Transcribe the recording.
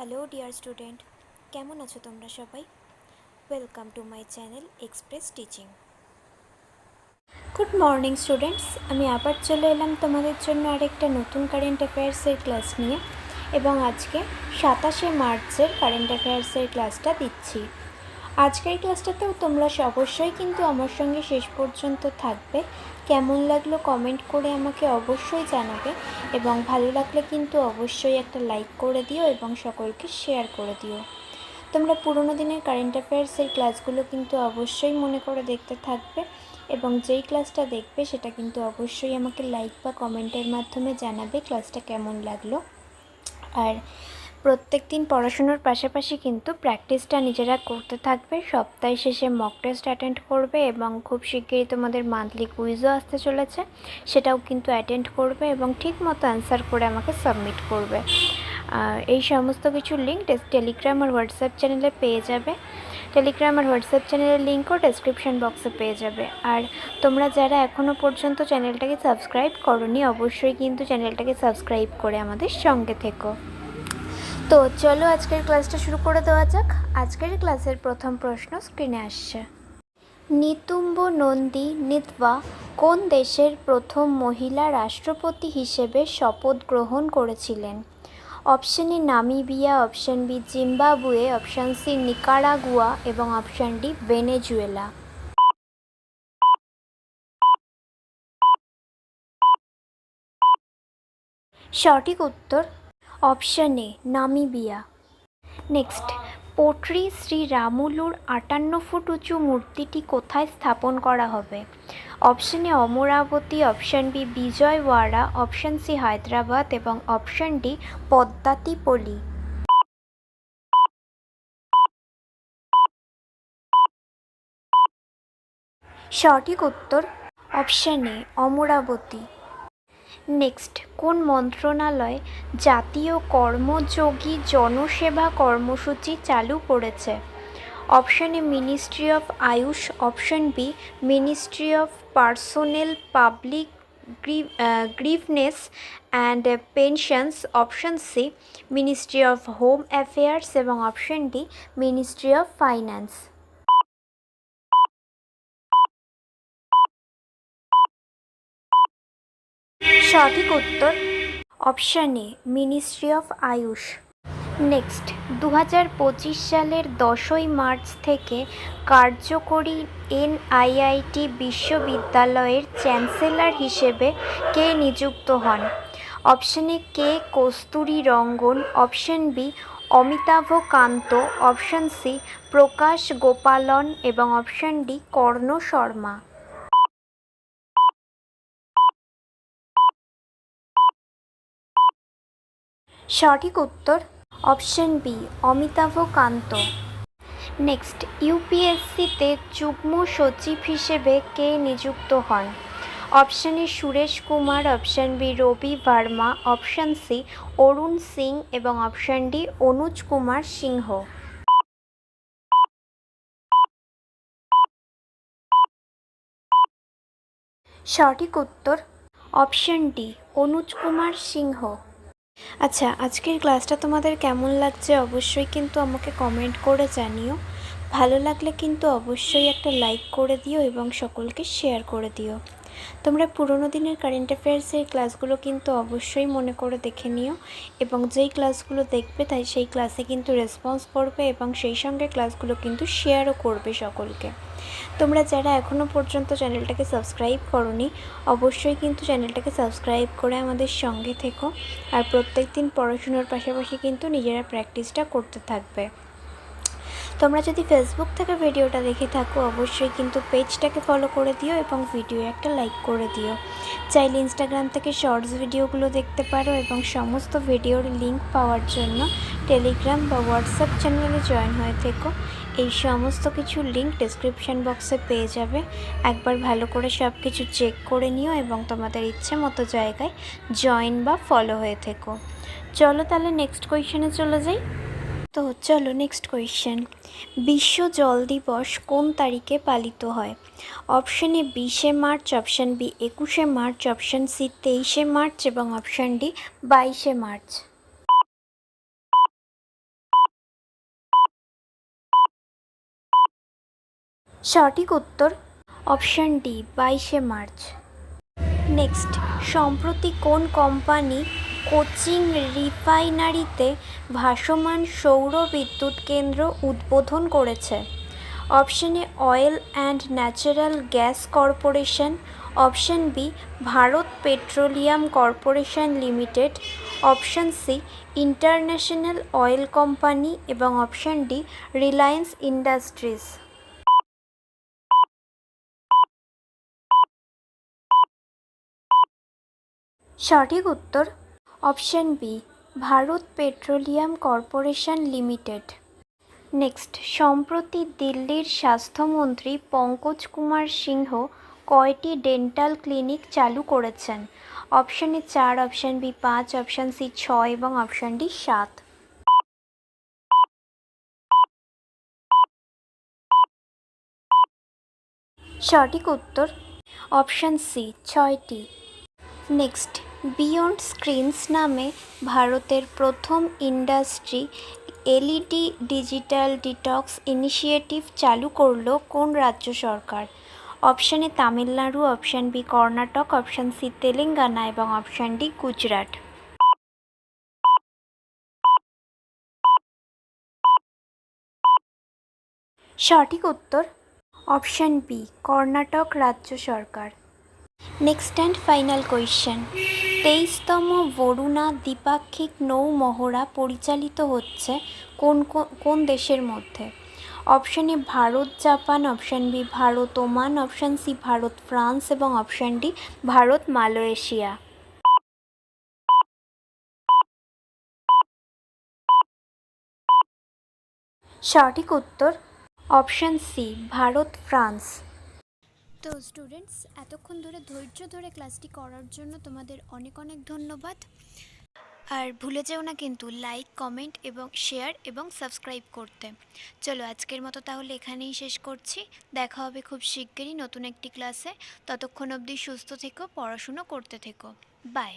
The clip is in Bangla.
হ্যালো ডিয়ার স্টুডেন্ট, কেমন আছো তোমরা সবাই? Welcome to my channel express teaching. Good morning students, আমি আবার চলে এলাম তোমাদের জন্য আরেকটা নতুন কারেন্ট অ্যাফেয়ার্সের ক্লাস নিয়ে, এবং আজকে 27শে মার্চের কারেন্ট অ্যাফেয়ার্সের ক্লাসটা দিচ্ছি। আজকের ক্লাসটাতেও তোমরা অবশ্যই কিন্তু আমার সঙ্গে শেষ পর্যন্ত থাকবে। কেমন লাগলো কমেন্ট করে আমাকে অবশ্যই জানাবে, এবং ভালো লাগলে কিন্তু অবশ্যই একটা লাইক করে দিও এবং সকলকে শেয়ার করে দিও। তোমরা পুরোনো দিনের কারেন্ট অ্যাফেয়ার্সের ক্লাসগুলো কিন্তু অবশ্যই মনে করে দেখতে থাকবে, এবং যেই ক্লাসটা দেখবে সেটা কিন্তু অবশ্যই আমাকে লাইক বা কমেন্টের মাধ্যমে জানাবে ক্লাসটা কেমন লাগলো। আর প্রত্যেক দিন পড়াশুনোর পাশাপাশি কিন্তু প্র্যাকটিসটা নিজেরা করতে থাকবে। সপ্তাহ শেষে মক টেস্ট অ্যাটেন্ড করবে, এবং খুব শিগগিরই তোমাদের মান্থলি কুইজও আসতে চলেছে, সেটাও কিন্তু অ্যাটেন্ড করবে এবং ঠিক মতো অ্যান্সার করে আমাকে সাবমিট করবে। এই সমস্ত কিছুর লিঙ্ক টেলিগ্রাম আর হোয়াটসঅ্যাপ চ্যানেলে পেয়ে যাবে। টেলিগ্রাম আর হোয়াটসঅ্যাপ চ্যানেলের লিঙ্কও ডেসক্রিপশন বক্সে পেয়ে যাবে। আর তোমরা যারা এখনও পর্যন্ত চ্যানেলটাকে সাবস্ক্রাইব করোনি, অবশ্যই কিন্তু চ্যানেলটাকে সাবস্ক্রাইব করে আমাদের সঙ্গে থেকো। তো চলো আজকের ক্লাসটা শুরু করে দেওয়া যাক। আজকের ক্লাসের প্রথম প্রশ্ন স্ক্রিনে আসছে। নিতুম্ব নন্দী নিতওয়া কোন দেশের প্রথম মহিলা রাষ্ট্রপতি হিসেবে শপথ গ্রহণ করেছিলেন? Option A Namibia, option B Zimbabwe, option C Nicaragua এবং অপশন ডি ভেনেজুয়েলা। সঠিক উত্তর option A Namibia. Next, Potti Sri রামুলুর 58 ফুট উঁচু মূর্তিটি কোথায় স্থাপন করা হবে? Option A Amaravati, option B Vijayawada, option C Hyderabad এবং অপশন ডি পদ্মাতিপল্লী। সঠিক উত্তর অপশন এ অমরাবতী। নেক্সট, কোন মন্ত্রণালয় জাতীয় কর্মযোগী জনসেবা কর্মসূচি চালু করেছে? Option A ministry of AYUSH, option B ministry of personnel public grievance and pensions, option C ministry of home affairs এবং option D ministry of finance. সঠিক উত্তর option A ministry of AYUSH. Next, 2025 সালের 10ই মার্চ থেকে কার্যকরী এনআইআইটি বিশ্ববিদ্যালয়ের চ্যান্সেলর হিসেবে কে নিযুক্ত হন? Option A K Kasturi Rangan, option B Amitabh Kant, option C Prakash Gopalan এবং অপশন ডি কর্ণ শর্মা। সঠিক উত্তর option B Amitabh Kant. Next, ইউপিএসসিতে যুগ্ম সচিব হিসেবে কে নিযুক্ত হন? Option A Suresh Kumar, option B Ravi Verma, option C Arun Singh এবং অপশন ডি অনুজ কুমার সিংহ। সঠিক উত্তর অপশন ডি অনুজ কুমার সিংহ। আচ্ছা, আজকের ক্লাসটা তোমাদের কেমন লাগছে অবশ্যই কিন্তু আমাকে কমেন্ট করে জানিও। ভালো লাগলে কিন্তু অবশ্যই একটা লাইক করে দিও এবং সকলকে শেয়ার করে দিও। তোমরা পুরোনো দিনের কারেন্ট অ্যাফেয়ার্সের ক্লাসগুলো কিন্তু অবশ্যই মনে করে দেখে নিও, এবং যেই ক্লাসগুলো দেখবে তাই সেই ক্লাসে কিন্তু রেসপন্স করবে এবং সেই সঙ্গে ক্লাসগুলো কিন্তু শেয়ারও করবে সকলকে। তোমরা যারা এখনও পর্যন্ত চ্যানেলটাকে সাবস্ক্রাইব করোনি, অবশ্যই কিন্তু চ্যানেলটাকে সাবস্ক্রাইব করে আমাদের সঙ্গে থেকো। আর প্রত্যেক দিন পড়াশুনোর পাশাপাশি কিন্তু নিজেরা প্র্যাকটিসটা করতে থাকবে। তোমরা যদি ফেসবুক থেকে ভিডিওটা দেখে থাকো, অবশ্যই কিন্তু পেজটাকে ফলো করে দিও এবং ভিডিও একটা লাইক করে দিও। চাইলে ইনস্টাগ্রাম থেকে শর্টস ভিডিওগুলো দেখতে পারো, এবং সমস্ত ভিডিওর লিঙ্ক পাওয়ার জন্য টেলিগ্রাম বা হোয়াটসঅ্যাপ চ্যানেলে জয়েন হয়ে থেকো। এই সমস্ত কিছুর লিঙ্ক ডেসক্রিপশন বক্সে পেয়ে যাবে। একবার ভালো করে সব কিছু চেক করে নিও এবং তোমাদের ইচ্ছে মতো জায়গায় জয়েন বা ফলো হয়ে থেকো। চলো তাহলে নেক্সট কোয়েশ্চেনে চলে যাই। তো চলো নেক্সট কোয়েশ্চেন, বিশ্ব জল দিবস কোন তারিখে পালিত হয়? অপশন এ 20শে মার্চ, অপশন বি 21শে মার্চ, অপশন সি 23শে মার্চ এবং অপশন ডি 22শে মার্চ। সঠিক উত্তর অপশন ডি 22শে মার্চ। নেক্সট, সম্প্রতি কোন কোম্পানি কোচিং রিফাইনারিতে ভাসমান সৌর বিদ্যুৎ কেন্দ্র উদ্বোধন করেছে? Option A Oil and Natural Gas Corporation, option B Bharat Petroleum Corporation Limited, option C International Oil Company এবং অপশন ডি রিলায়েন্স ইন্ডাস্ট্রিজ। সঠিক উত্তর option B Bharat Petroleum Corporation Limited. Next, সম্প্রতি দিল্লির স্বাস্থ্যমন্ত্রী পঙ্কজ কুমার সিংহ কয়টি ডেন্টাল ক্লিনিক চালু করেছেন? Option A 4, option B 5, option C 6 এবং অপশন ডি 7। সঠিক উত্তর অপশন সি 6টি। নেক্সট, বিয়ন্ড স্ক্রিনস নামে ভারতের প্রথম industry LED digital detox initiative চালু করলো কোন রাজ্য সরকার? Option A Tamil Nadu, option B Karnataka, option C Telangana এবং অপশন ডি গুজরাট। সঠিক উত্তর অপশন বি কর্ণাটক রাজ্য সরকার। নেক্সট অ্যান্ড ফাইনাল কোয়েশ্চেন, 23তম বরুণা দ্বিপাক্ষিক নৌ মহড়া পরিচালিত হচ্ছে কোন দেশের মধ্যে? Option A Bharat Japan, option B Bharat Oman, option C Bharat France এবং অপশন ডি ভারত মালয়েশিয়া। সঠিক উত্তর অপশন সি ভারত ফ্রান্স। তো স্টুডেন্টস, এতক্ষণ ধরে ধৈর্য ধরে ক্লাসটি করার জন্য তোমাদের অনেক অনেক ধন্যবাদ। আর ভুলে যেও না কিন্তু লাইক, কমেন্ট এবং শেয়ার এবং সাবস্ক্রাইব করতে। চলো আজকের মতো তাহলে এখানেই শেষ করছি। দেখা হবে খুব শিগগিরই নতুন একটি ক্লাসে। ততক্ষণ অবধি সুস্থ থেকো, পড়াশুনো করতে থেকো। বাই।